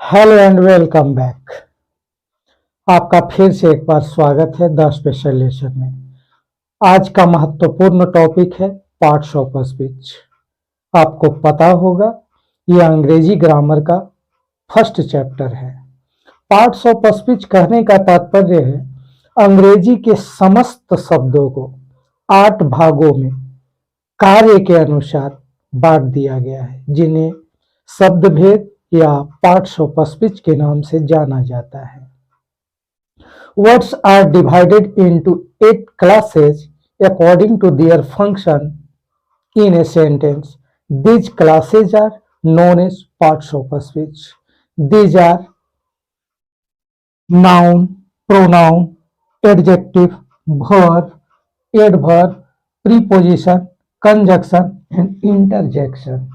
Hello and welcome back. आपका फिर से एक बार स्वागत है द स्पेशल लेसन में। आज का महत्वपूर्ण टॉपिक है पार्ट्स ऑफ स्पीच। आपको पता होगा यह अंग्रेजी ग्रामर का फर्स्ट चैप्टर है। पार्ट्स ऑफ स्पीच कहने का तात्पर्य है अंग्रेजी के समस्त शब्दों को 8 भागों में कार्य के अनुसार बांट दिया गया है, जिन्हें शब्द भेद या पार्ट्स ऑफ स्पीच के नाम से जाना जाता है। Words are divided into 8 classes according to their function in a sentence. These classes are known as parts of speech. These are noun, pronoun, adjective, verb, adverb, preposition, conjunction and interjection.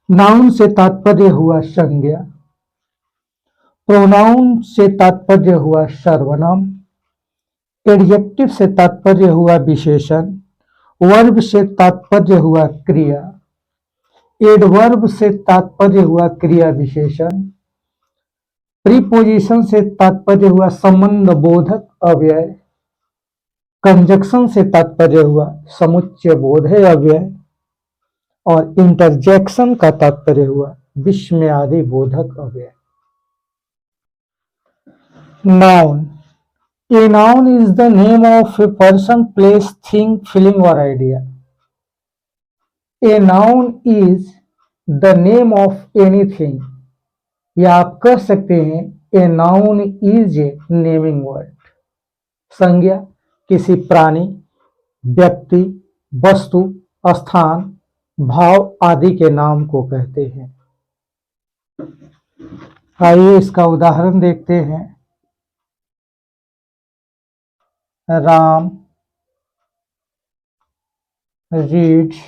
Noun से तात्पर्य हुआ संज्ञा, pronoun से तात्पर्य हुआ सर्वनाम, adjective से तात्पर्य हुआ विशेषण, वर्ब से तात्पर्य हुआ क्रिया, एडवर्ब से तात्पर्य हुआ क्रिया विशेषण, प्रीपोजिशन से तात्पर्य हुआ संबंध बोधक अव्यय, कंजक्शन से तात्पर्य हुआ समुच्चय बोधक अव्यय और इंटरजेक्शन का तात्पर्य हुआ विस्मय आदि बोधक अव्यय। Noun. A noun is the name of a person, place, thing, feeling or idea. A noun is the name of anything. या आप कह सकते हैं a noun is a naming word. संज्ञा किसी प्राणी, व्यक्ति, वस्तु, स्थान, भाव आदि के नाम को कहते हैं। आइए इसका उदाहरण देखते हैं। Ram reads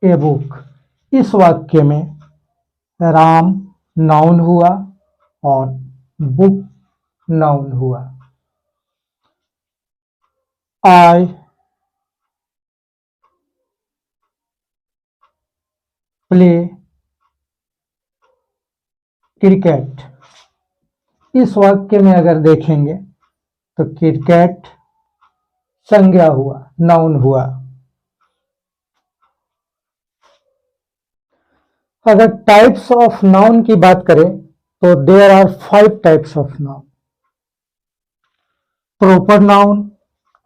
a book. इस वाक्य में राम नाउन हुआ और बुक नाउन हुआ। I play cricket. इस वाक्य में अगर देखेंगे तो क्रिकेट संज्ञा हुआ, नाउन हुआ। अगर टाइप्स ऑफ नाउन की बात करें तो there are 5 types of noun. Proper noun,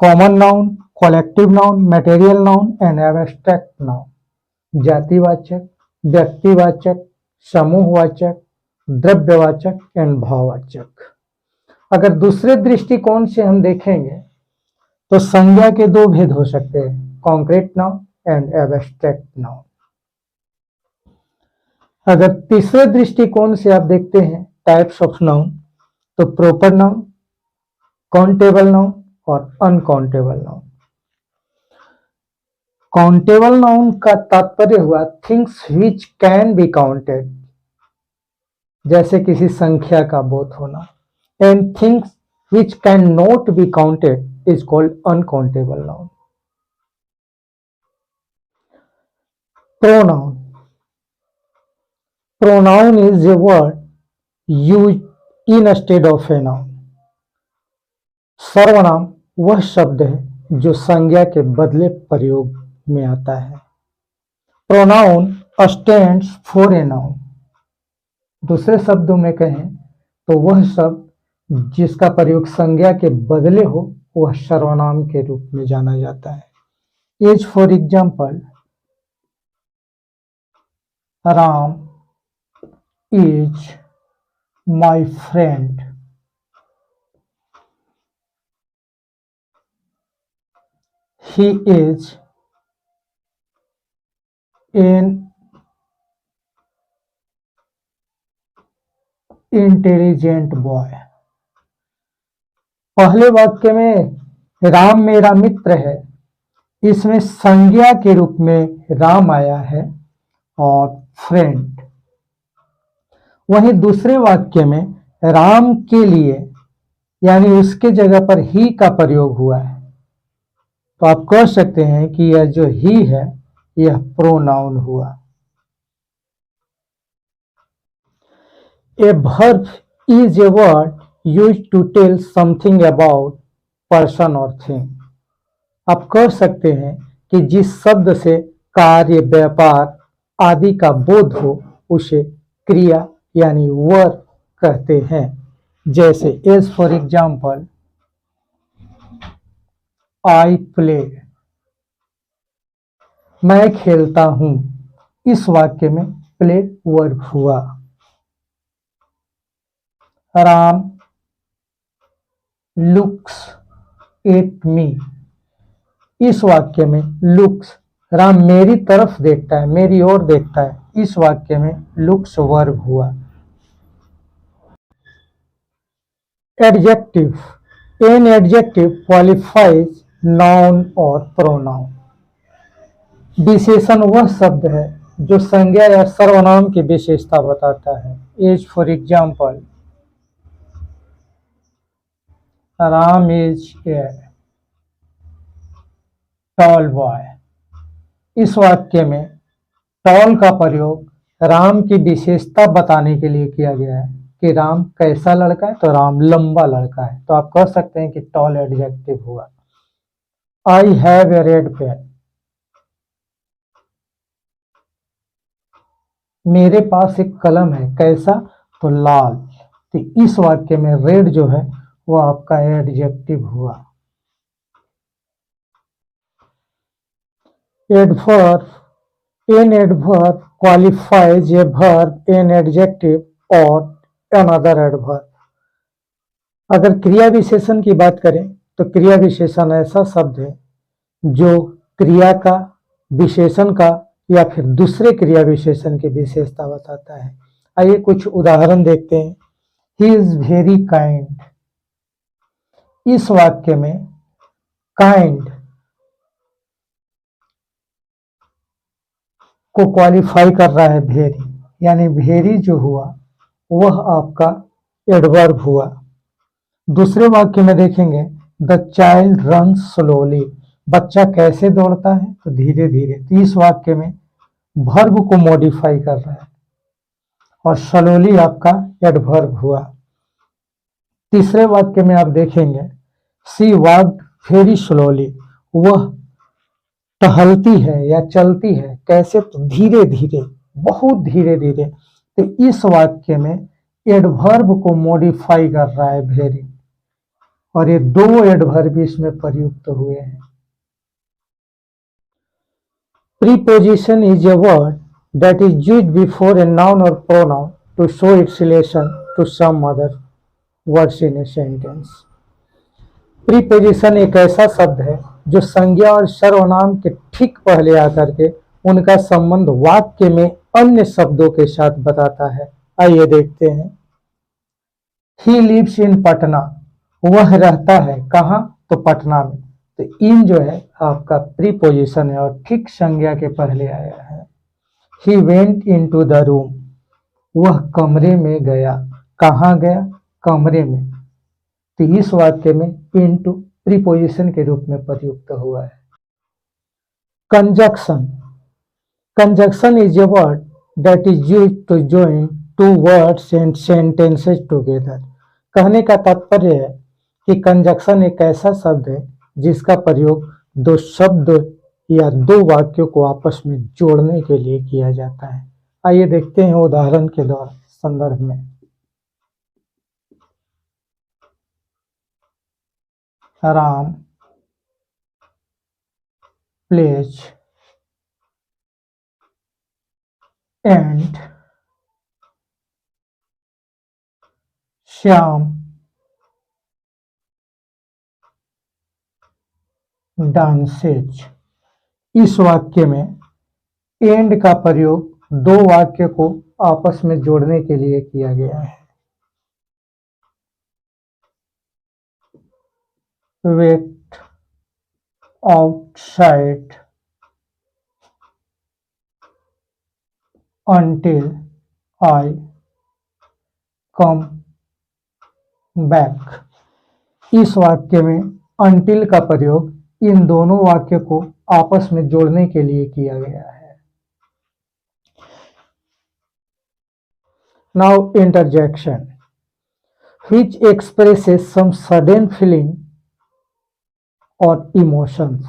common noun, collective noun, material noun and abstract noun. जातिवाचक, व्यक्तिवाचक, समूहवाचक, द्रव्यवाचक एंड भाववाचक। अगर दूसरे दृष्टिकोण से हम देखेंगे तो संज्ञा के 2 भेद हो सकते हैं, concrete noun and abstract noun. अगर तीसरे दृष्टिकोण से आप देखते हैं टाइप्स ऑफ नाउन तो प्रॉपर नाउन, काउंटेबल नाउन और अनकाउंटेबल नाउन। काउंटेबल नाउन का तात्पर्य हुआ things which can be counted, जैसे किसी संख्या का बोध होना। And things which can not be counted is called uncountable noun. Pronoun. Pronoun is a word used instead of a noun. सर्वनाम वह शब्द है जो संज्ञा के बदले प्रयोग में आता है। Pronoun stands for a noun. दूसरे शब्दों में कहें तो वह शब्द जिसका प्रयोग संज्ञा के बदले हो वह सर्वनाम के रूप में जाना जाता है। As for example, Ram is my friend. He is an intelligent boy. पहले वाक्य में राम मेरा मित्र है, इसमें संज्ञा के रूप में राम आया है और फ्रेंड। वहीं दूसरे वाक्य में राम के लिए यानी उसके जगह पर ही का प्रयोग हुआ है, तो आप कह सकते हैं कि यह जो ही है यह प्रोनाउन हुआ। ए verb is a word used to tell something about person or thing। आप कह सकते हैं कि जिस शब्द से कार्य, व्यापार आदि का बोध हो उसे क्रिया यानी वर्ब कहते हैं। जैसे as for example I play, मैं खेलता हूं। इस वाक्य में प्ले वर्ब हुआ। राम लुक्स एट मी, इस वाक्य में लुक्स, राम मेरी तरफ देखता है, मेरी ओर देखता है। इस वाक्य में लुक्स वर्ब हुआ। Adjective, an adjective qualifies noun or pronoun. विशेषण वह शब्द है जो संज्ञा या सर्वनाम की विशेषता बताता है। As for example Ram is a tall boy. इस वाक्य में टॉल का प्रयोग राम की विशेषता बताने के लिए किया गया है कि राम कैसा लड़का है, तो राम लंबा लड़का है। तो आप कह सकते हैं कि टॉल एडजेक्टिव हुआ। I have a red pen, मेरे पास एक कलम है, कैसा, तो लाल। तो इस वाक्य में रेड जो है वो आपका एडजेक्टिव हुआ। Adverb, an adverb qualifies a verb, an adjective और अनदर एडवर्ब। अगर क्रिया विशेषण की बात करें तो क्रिया विशेषण ऐसा शब्द है जो क्रिया का, विशेषण का या फिर दूसरे क्रिया विशेषण की विशेषता बताता है। आइए कुछ उदाहरण देखते हैं। ही इज वेरी काइंड, इस वाक्य में काइंड को क्वालिफाई कर रहा है वेरी, यानी वेरी जो हुआ वह आपका एडवर्ब हुआ। दूसरे वाक्य में देखेंगे द चाइल्ड रन स्लोली, बच्चा कैसे दौड़ता है, तो धीरे धीरे। तो इस वाक्य में वर्ब को मॉडिफाई कर रहा है और स्लोली आपका एडवर्ब हुआ। तीसरे वाक्य में आप देखेंगे सी वॉक्ड वेरी स्लोली, वह टहलती है या चलती है कैसे, तो धीरे धीरे, बहुत धीरे धीरे। तो इस वाक्य में एडवर्ब को मॉडिफाई कर रहा है वेरी, और ये दो एडवर्ब इसमें प्रयुक्त हुए हैं। Preposition is a word that is used before a noun or pronoun to show its relation to some other words in a sentence. Preposition एक ऐसा शब्द है जो संज्ञा और सर्वनाम के ठीक पहले आकर के उनका संबंध वाक्य में अन्य शब्दों के साथ बताता है। आइए देखते हैं। ही लिव्स इन पटना, वह रहता है कहाँ, तो पटना में। तो इन जो है आपका प्रीपोजिशन है और ठीक संज्ञा के पहले आया है। He went into the room, वह कमरे में गया, कहाँ गया, कमरे में। तो इस वाक्य में इनटू प्रीपोजिशन के रूप में प्रयुक्त हुआ है। Conjunction, conjunction is a word that is used to join two words and sentences together. कहने का तात्पर्य है कि कंजक्शन एक ऐसा शब्द है जिसका प्रयोग दो शब्द या दो वाक्यों को आपस में जोड़ने के लिए किया जाता है। आइए देखते हैं उदाहरण के द्वारा संदर्भ में। Ram plays and Shyam dances. इस वाक्य में एंड का प्रयोग दो वाक्य को आपस में जोड़ने के लिए किया गया है। Wait outside until I come back। इस वाक्य में until का प्रयोग इन दोनों वाक्य को आपस में जोड़ने के लिए किया गया है। Now interjection, which expresses some sudden feeling or emotions.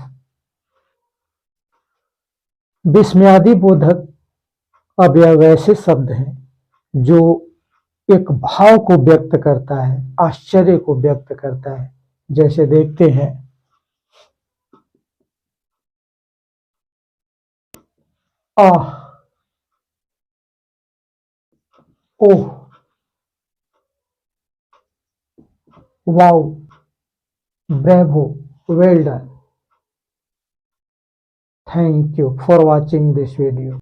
विस्मयादि बोधक अवयव वैसे शब्द हैं जो एक भाव को व्यक्त करता है, आश्चर्य को व्यक्त करता है। जैसे देखते हैं, ah, oh, wow, bravo, well done. Thank you for watching this video.